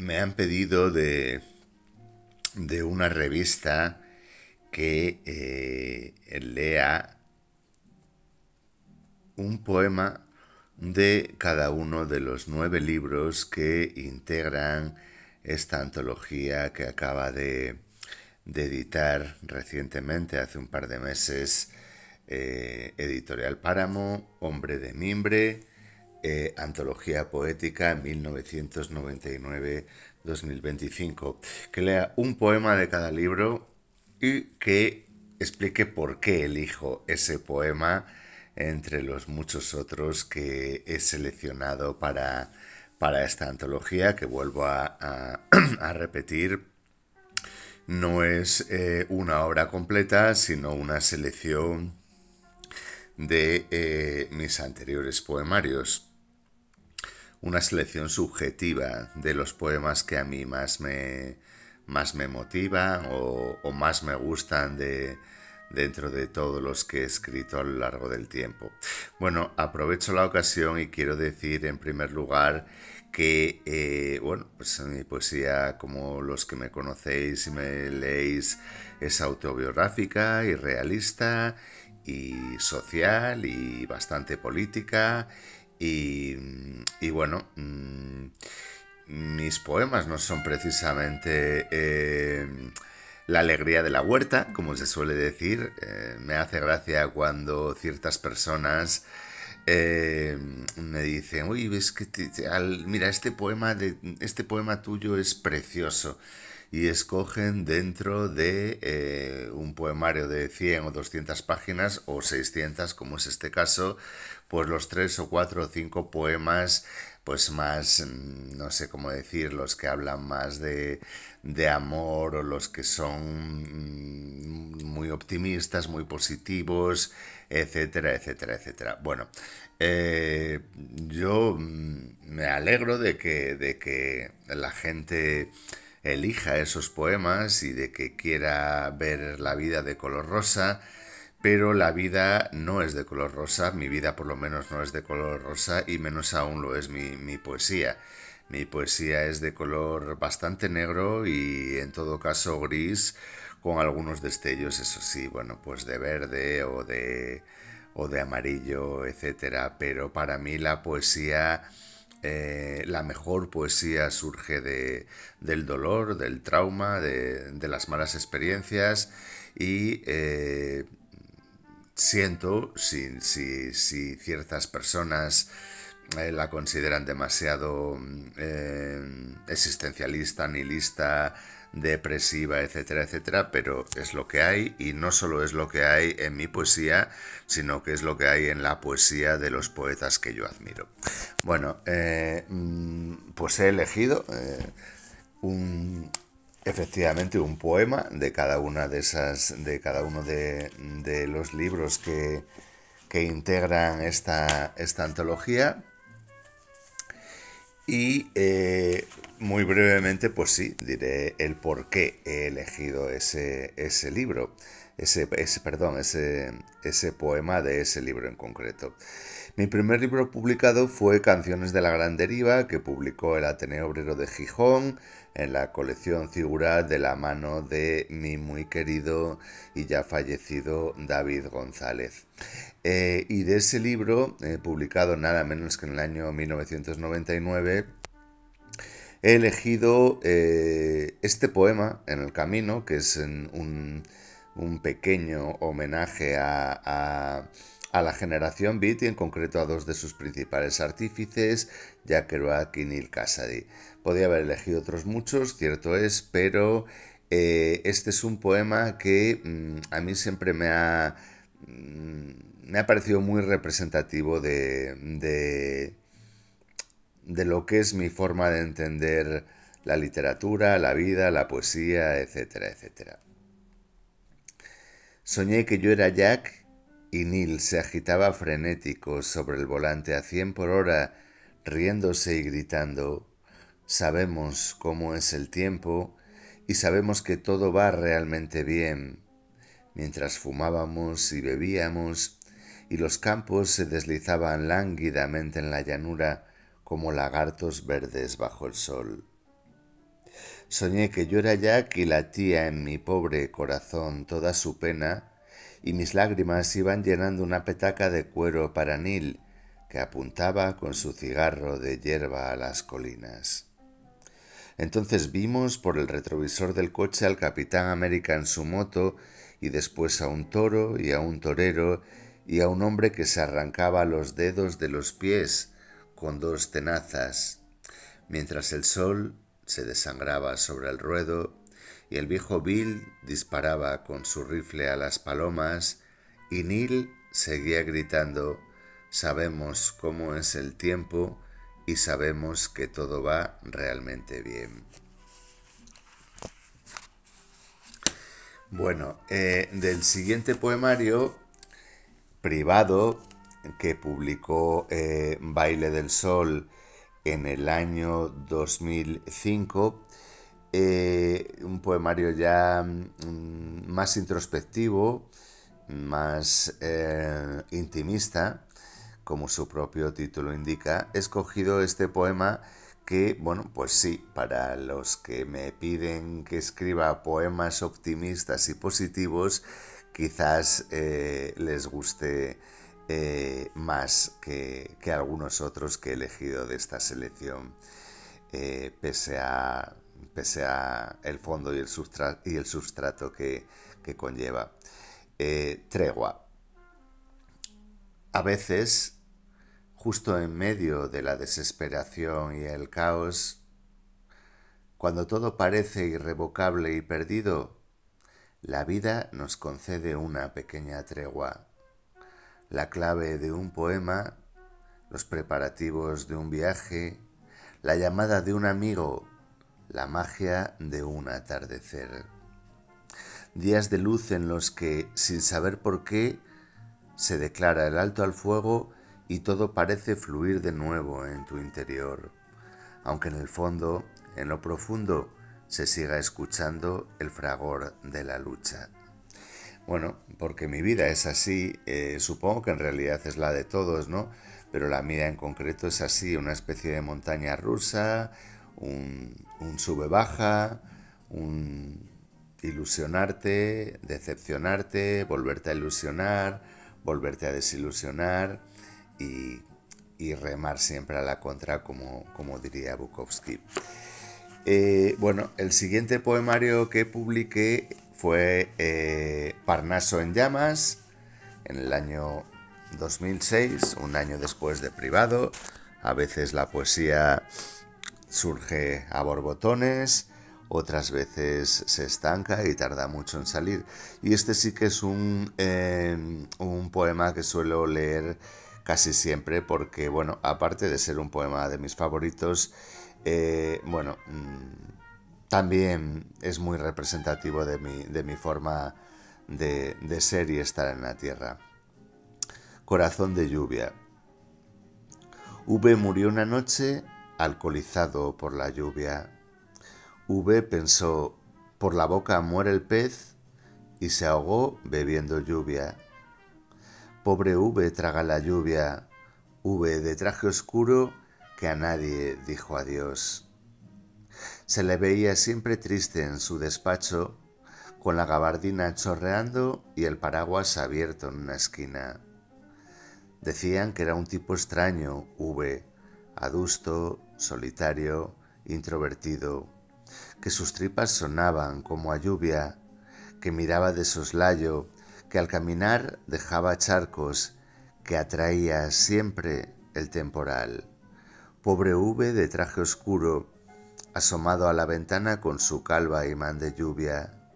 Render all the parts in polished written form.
me han pedido de una revista que lea un poema de cada uno de los 9 libros que integran esta antología que acaba de editar recientemente, hace un par de meses, Editorial Páramo, Hombre de Mimbre, Antología Poética 1999-2025. Que lea un poema de cada libro y que explique por qué elijo ese poema entre los muchos otros que he seleccionado para esta antología, que vuelvo a repetir, no es una obra completa, sino una selección de mis anteriores poemarios. Una selección subjetiva de los poemas que a mí más me motivan o más me gustan dentro de todos los que he escrito a lo largo del tiempo. Bueno, aprovecho la ocasión y quiero decir en primer lugar que, bueno, pues mi poesía, como los que me conocéis y me leéis, es autobiográfica y realista y social y bastante política y bueno, mis poemas no son precisamente la alegría de la huerta, como se suele decir. Me hace gracia cuando ciertas personas me dicen, uy, ves que mira, este poema tuyo es precioso. Y escogen dentro de un poemario de 100 o 200 páginas o 600, como es este caso, pues los 3 o 4 o 5 poemas pues más, no sé cómo decir, los que hablan más de amor o los que son muy optimistas, muy positivos, etcétera, etcétera, etcétera. Bueno, yo me alegro de que la gente elija esos poemas y de que quiera ver la vida de color rosa, pero la vida no es de color rosa, mi vida por lo menos no es de color rosa y menos aún lo es mi poesía. Mi poesía es de color bastante negro y en todo caso gris, con algunos destellos, eso sí, bueno, pues de verde o de amarillo, etcétera. Pero para mí la poesía, la mejor poesía surge del dolor, del trauma, de las malas experiencias y siento si ciertas personas la consideran demasiado existencialista, nihilista, depresiva, etcétera, etcétera, pero es lo que hay y no solo es lo que hay en mi poesía, sino que es lo que hay en la poesía de los poetas que yo admiro. Bueno, pues he elegido un, efectivamente un poema de cada una de esas, de cada uno de los libros que integran esta antología. Y muy brevemente, pues sí, diré el por qué he elegido ese libro, perdón, ese poema de ese libro en concreto. Mi primer libro publicado fue Canciones de la Gran Deriva, que publicó el Ateneo Obrero de Gijón en la colección Figurat de la mano de mi muy querido y ya fallecido David González. Y de ese libro, publicado nada menos que en el año 1999, he elegido este poema, En el Camino, que es un pequeño homenaje a la generación beat y en concreto a dos de sus principales artífices, Jack Kerouac y Neal Cassady. Podría haber elegido otros muchos, cierto es, pero este es un poema que a mí siempre me ha parecido muy representativo de lo que es mi forma de entender la literatura, la vida, la poesía, etcétera, etcétera. Soñé que yo era Jack y Neil se agitaba frenético sobre el volante a 100 por hora, riéndose y gritando: sabemos cómo es el tiempo y sabemos que todo va realmente bien. Mientras fumábamos y bebíamos y los campos se deslizaban lánguidamente en la llanura como lagartos verdes bajo el sol. Soñé que yo era Jack y latía en mi pobre corazón toda su pena, y mis lágrimas iban llenando una petaca de cuero para Neil, que apuntaba con su cigarro de hierba a las colinas. Entonces vimos por el retrovisor del coche al Capitán América en su moto, y después a un toro y a un torero y a un hombre que se arrancaba los dedos de los pies con dos tenazas, mientras el sol se desangraba sobre el ruedo y el viejo Bill disparaba con su rifle a las palomas y Neil seguía gritando: sabemos cómo es el tiempo y sabemos que todo va realmente bien. Bueno, del siguiente poemario privado que publicó Baile del Sol en el año 2005, un poemario ya más introspectivo, más intimista, como su propio título indica. He escogido este poema que, bueno, pues sí, para los que me piden que escriba poemas optimistas y positivos, quizás les guste más que algunos otros que he elegido de esta selección, pese a el fondo y el sustrato que conlleva. Tregua. A veces, justo en medio de la desesperación y el caos, cuando todo parece irrevocable y perdido, la vida nos concede una pequeña tregua, la clave de un poema, los preparativos de un viaje, la llamada de un amigo, la magia de un atardecer. Días de luz en los que, sin saber por qué, se declara el alto al fuego y todo parece fluir de nuevo en tu interior, aunque en el fondo, en lo profundo, se siga escuchando el fragor de la lucha. Bueno, porque mi vida es así, supongo que en realidad es la de todos, ¿no? Pero la mía en concreto es así, una especie de montaña rusa, un sube-baja, un ilusionarte, decepcionarte, volverte a ilusionar, volverte a desilusionar y, y remar siempre a la contra, como diría Bukowski. Bueno, el siguiente poemario que publiqué fue Parnaso en llamas, en el año 2006, un año después de Privado. A veces la poesía surge a borbotones, otras veces se estanca y tarda mucho en salir. Y este sí que es un poema que suelo leer casi siempre porque, bueno, aparte de ser un poema de mis favoritos, bueno, también es muy representativo de mi forma de ser y estar en la tierra. Corazón de lluvia. V murió una noche alcoholizado por la lluvia. V pensó: por la boca muere el pez, y se ahogó bebiendo lluvia. Pobre V traga la lluvia, V de traje oscuro que a nadie dijo adiós. Se le veía siempre triste en su despacho, con la gabardina chorreando y el paraguas abierto en una esquina. Decían que era un tipo extraño, V, adusto, solitario, introvertido, que sus tripas sonaban como a lluvia, que miraba de soslayo, que al caminar dejaba charcos, que atraía siempre el temporal. Pobre V de traje oscuro, asomado a la ventana con su calva imán de lluvia.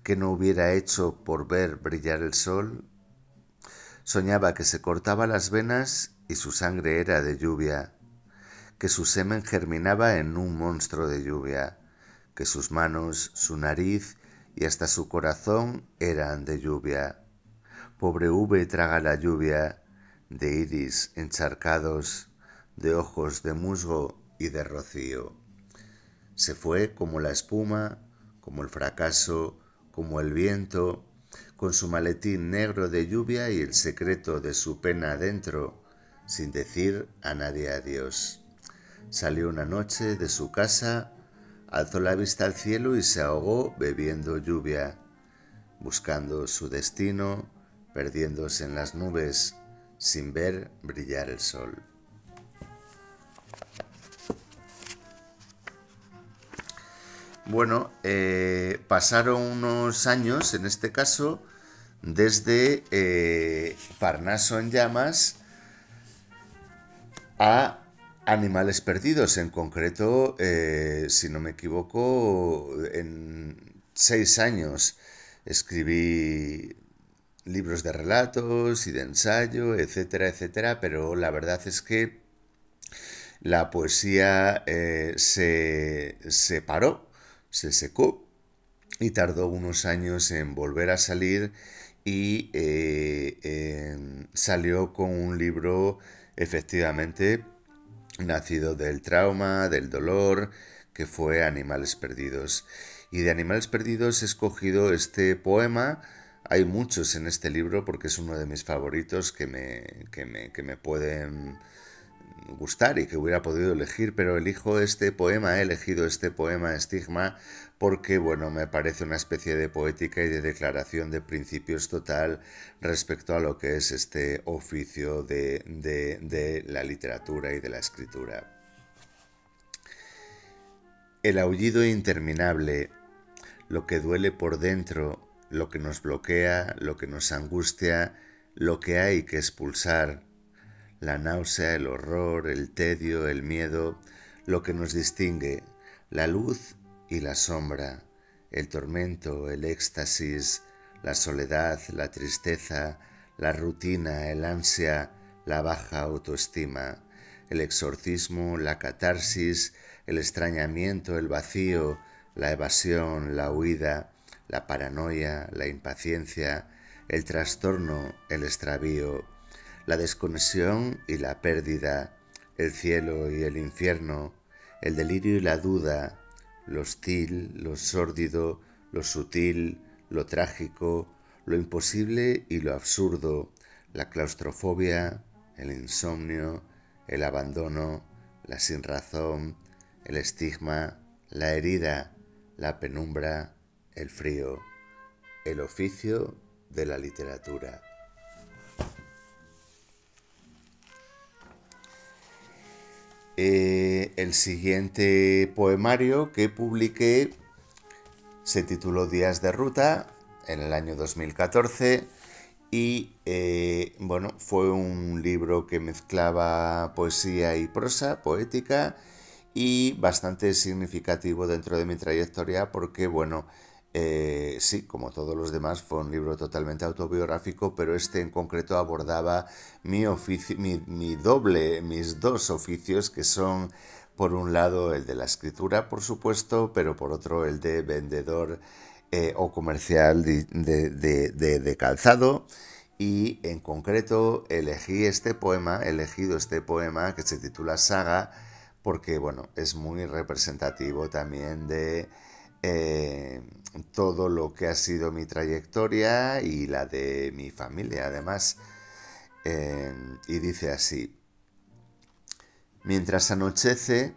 ¿Qué no hubiera hecho por ver brillar el sol? Soñaba que se cortaba las venas y su sangre era de lluvia, que su semen germinaba en un monstruo de lluvia, que sus manos, su nariz y hasta su corazón eran de lluvia. Pobre V traga la lluvia, de iris encharcados, de ojos de musgo y de rocío. Se fue como la espuma, como el fracaso, como el viento, con su maletín negro de lluvia y el secreto de su pena adentro, sin decir a nadie adiós. Salió una noche de su casa alzó la vista al cielo y se ahogó bebiendo lluvia, buscando su destino, perdiéndose en las nubes, sin ver brillar el sol. Bueno, pasaron unos años, en este caso, desde Parnaso en llamas a Animales perdidos. En concreto, si no me equivoco, en 6 años escribí libros de relatos y de ensayo, etcétera, etcétera, pero la verdad es que la poesía se paró, se secó y tardó unos años en volver a salir y salió con un libro efectivamente nacido del trauma, del dolor, que fue Animales Perdidos. Y de Animales Perdidos he escogido este poema. Hay muchos en este libro porque es uno de mis favoritos que me pueden gustar y que hubiera podido elegir, pero elijo este poema, he elegido este poema Estigma porque, bueno, me parece una especie de poética y de declaración de principios total respecto a lo que es este oficio de la literatura y de la escritura. El aullido interminable, lo que duele por dentro, lo que nos bloquea, lo que nos angustia, lo que hay que expulsar, la náusea, el horror, el tedio, el miedo, lo que nos distingue, la luz y la sombra, el tormento, el éxtasis, la soledad, la tristeza, la rutina, el ansia, la baja autoestima, el exorcismo, la catarsis, el extrañamiento, el vacío, la evasión, la huida, la paranoia, la impaciencia, el trastorno, el extravío, la desconexión y la pérdida, el cielo y el infierno, el delirio y la duda, lo hostil, lo sórdido, lo sutil, lo trágico, lo imposible y lo absurdo, la claustrofobia, el insomnio, el abandono, la sinrazón, el estigma, la herida, la penumbra, el frío, el oficio de la literatura. El siguiente poemario que publiqué se tituló Días de Ruta en el año 2014 y bueno, fue un libro que mezclaba poesía y prosa poética y bastante significativo dentro de mi trayectoria porque, bueno, sí, como todos los demás, fue un libro totalmente autobiográfico, pero este en concreto abordaba mi oficio, mis dos oficios, que son, por un lado, el de la escritura, por supuesto, pero por otro, el de vendedor o comercial de calzado. Y en concreto he elegido este poema que se titula Saga, porque, bueno, es muy representativo también de todo lo que ha sido mi trayectoria y la de mi familia, además. Y dice así: mientras anochece,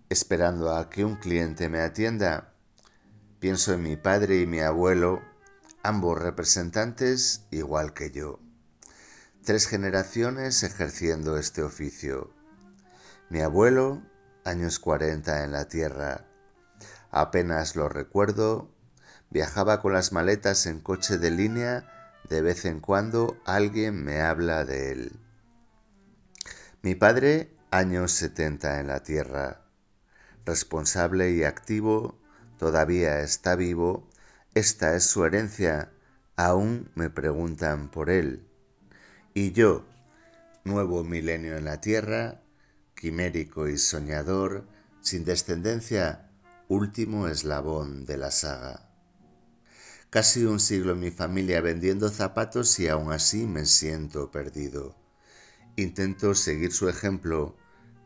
esperando a que un cliente me atienda, pienso en mi padre y mi abuelo, ambos representantes igual que yo. 3 generaciones ejerciendo este oficio. Mi abuelo, años 40 en la tierra. Apenas lo recuerdo, viajaba con las maletas en coche de línea, de vez en cuando alguien me habla de él. Mi padre, años 70 en la tierra, responsable y activo, todavía está vivo, esta es su herencia, aún me preguntan por él. Y yo, nuevo milenio en la tierra, quimérico y soñador, sin descendencia, último eslabón de la saga. Casi un siglo en mi familia vendiendo zapatos y aún así me siento perdido. Intento seguir su ejemplo,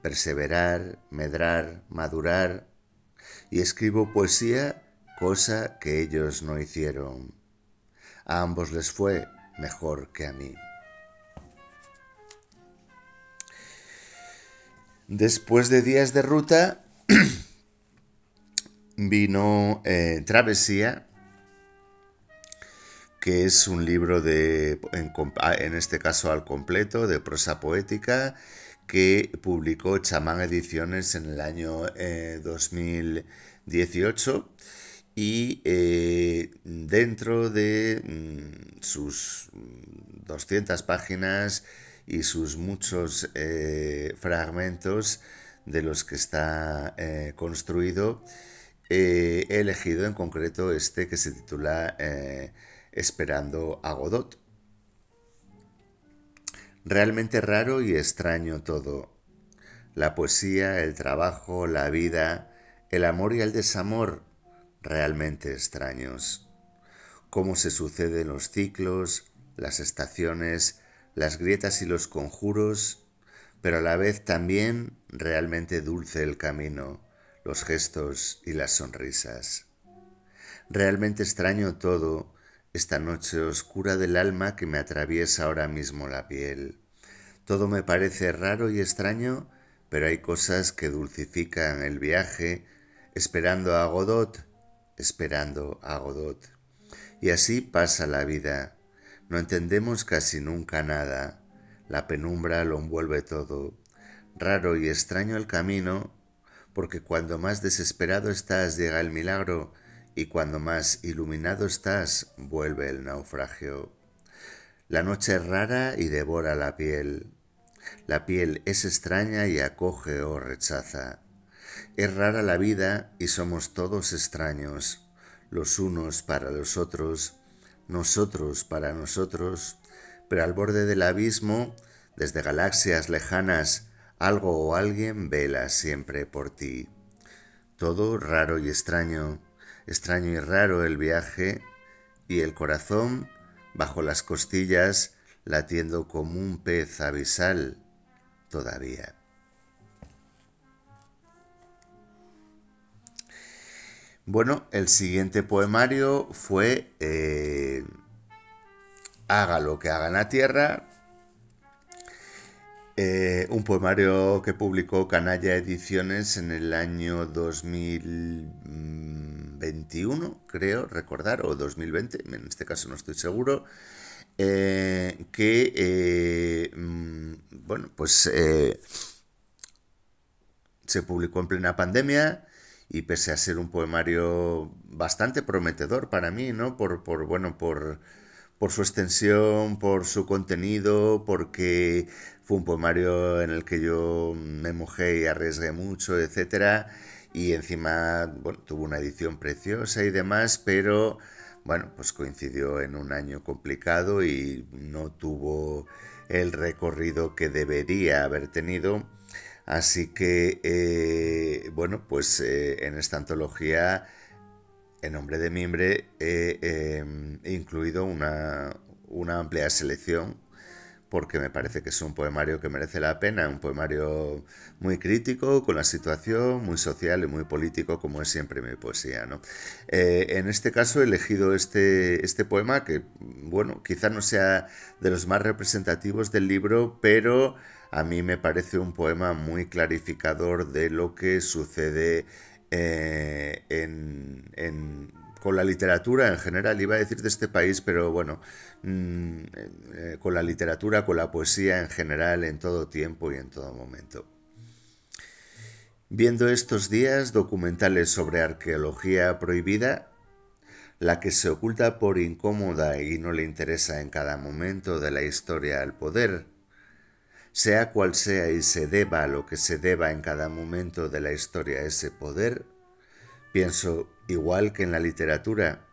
perseverar, medrar, madurar, y escribo poesía, cosa que ellos no hicieron. A ambos les fue mejor que a mí. Después de Días de Ruta, vino Travesía, que es un libro en este caso al completo, de prosa poética, que publicó Chamán Ediciones en el año 2018 y dentro de sus 200 páginas y sus muchos fragmentos de los que está construido, he elegido en concreto este que se titula Esperando a Godot. Realmente raro y extraño todo. La poesía, el trabajo, la vida, el amor y el desamor, realmente extraños. Cómo se suceden los ciclos, las estaciones, las grietas y los conjuros, pero a la vez también realmente dulce el camino, los gestos y las sonrisas. Realmente extraño todo, esta noche oscura del alma que me atraviesa ahora mismo la piel. Todo me parece raro y extraño, pero hay cosas que dulcifican el viaje, esperando a Godot, esperando a Godot. Y así pasa la vida. No entendemos casi nunca nada. La penumbra lo envuelve todo. Raro y extraño el camino, porque cuando más desesperado estás llega el milagro y cuando más iluminado estás vuelve el naufragio. La noche es rara y devora la piel. La piel es extraña y acoge o rechaza. Es rara la vida y somos todos extraños, los unos para los otros, nosotros para nosotros, pero al borde del abismo, desde galaxias lejanas, algo o alguien vela siempre por ti. Todo raro y extraño, extraño y raro el viaje y el corazón bajo las costillas latiendo como un pez abisal todavía. Bueno, el siguiente poemario fue Haga lo que haga en la tierra, un poemario que publicó Canalla Ediciones en el año 2021, creo recordar, o 2020, en este caso no estoy seguro, bueno, pues se publicó en plena pandemia y pese a ser un poemario bastante prometedor para mí, ¿no? Por su extensión, por su contenido, porque fue un poemario en el que yo me mojé y arriesgué mucho, etcétera, y encima, bueno, tuvo una edición preciosa y demás, pero bueno, pues coincidió en un año complicado y no tuvo el recorrido que debería haber tenido. Así que, bueno, pues en esta antología, en nombre de Mimbre, he incluido una amplia selección porque me parece que es un poemario que merece la pena, un poemario muy crítico con la situación, muy social y muy político, como es siempre mi poesía, ¿no? En este caso he elegido este poema que, bueno, quizá no sea de los más representativos del libro, pero a mí me parece un poema muy clarificador de lo que sucede con la literatura en general, iba a decir de este país, pero bueno, con la literatura, con la poesía en general, en todo tiempo y en todo momento. Viendo estos días documentales sobre arqueología prohibida, la que se oculta por incómoda y no le interesa en cada momento de la historia al poder, sea cual sea y se deba lo que se deba en cada momento de la historia a ese poder, pienso, igual que en la literatura,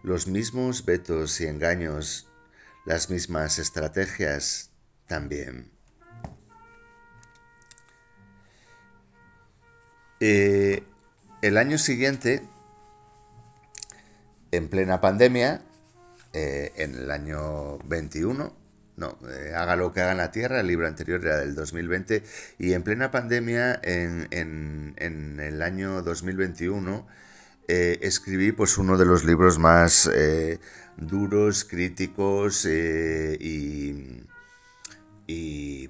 los mismos vetos y engaños, las mismas estrategias también. El año siguiente, en plena pandemia, en el año 21, no, Haga lo que haga en la tierra, el libro anterior era del 2020, y en plena pandemia, en el año 2021, escribí pues uno de los libros más duros, críticos y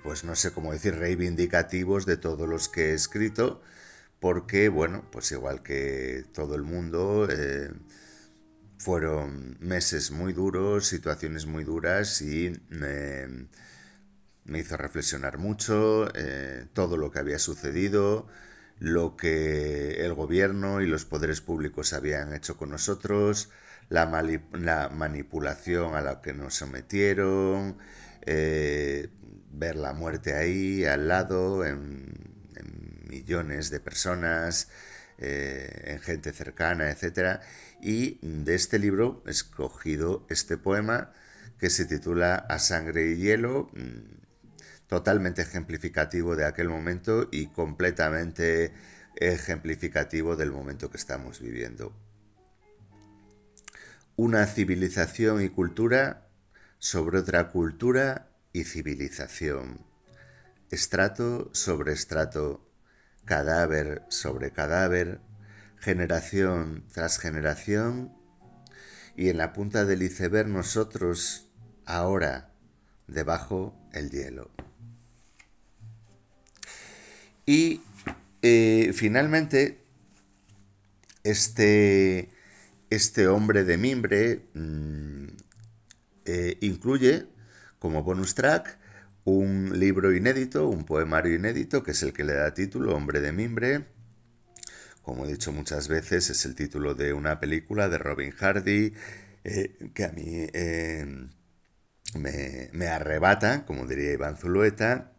pues no sé cómo decir, reivindicativos de todos los que he escrito, porque, bueno, pues igual que todo el mundo, fueron meses muy duros, situaciones muy duras y me hizo reflexionar mucho todo lo que había sucedido, lo que el gobierno y los poderes públicos habían hecho con nosotros, la manipulación a la que nos sometieron, ver la muerte ahí al lado, en millones de personas, en gente cercana, etcétera. Y de este libro he escogido este poema que se titula A sangre y hielo, totalmente ejemplificativo de aquel momento y completamente ejemplificativo del momento que estamos viviendo. Una civilización y cultura sobre otra cultura y civilización. Estrato sobre estrato, cadáver sobre cadáver, generación tras generación, y en la punta del iceberg nosotros, ahora, debajo el hielo. Y finalmente, este hombre de mimbre incluye como bonus track un libro inédito, un poemario inédito, que es el que le da título, Hombre de Mimbre. Como he dicho muchas veces, es el título de una película de Robin Hardy, que a mí me arrebata, como diría Iván Zulueta.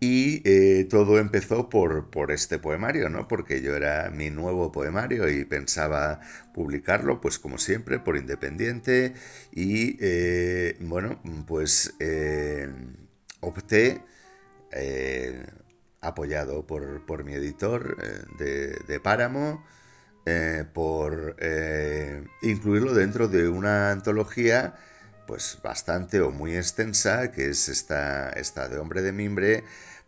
Y todo empezó por este poemario, ¿no? Porque yo era mi nuevo poemario y pensaba publicarlo, pues como siempre, por independiente. Y bueno, pues opté, eh, apoyado por mi editor de Páramo, por incluirlo dentro de una antología pues bastante o muy extensa, que es esta de Hombre de Mimbre,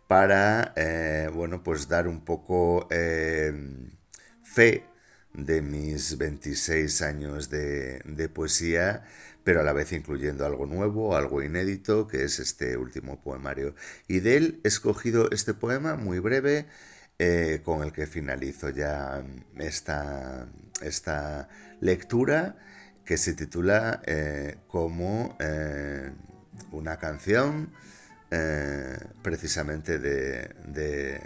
para bueno, pues dar un poco fe de mis 26 años de poesía, pero a la vez incluyendo algo nuevo, algo inédito, que es este último poemario. Y de él he escogido este poema muy breve, con el que finalizo ya esta lectura, que se titula como una canción, precisamente del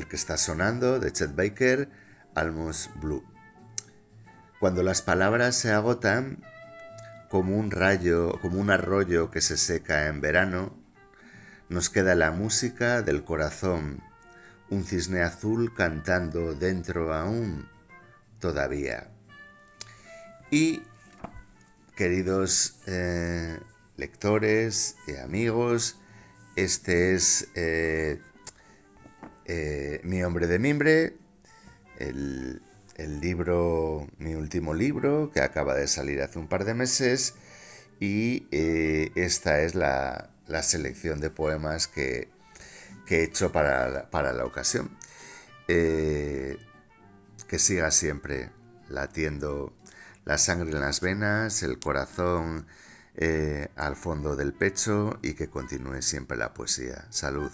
que está sonando, de Chet Baker, Almost Blue. Cuando las palabras se agotan, como un rayo, como un arroyo que se seca en verano, nos queda la música del corazón, un cisne azul cantando dentro aún todavía. Y, queridos lectores y amigos, este es Mi Hombre de Mimbre, el libro, mi último libro, que acaba de salir hace un par de meses, y esta es la selección de poemas que he hecho para la ocasión. Que siga siempre latiendo la sangre en las venas, el corazón al fondo del pecho, y que continúe siempre la poesía. Salud.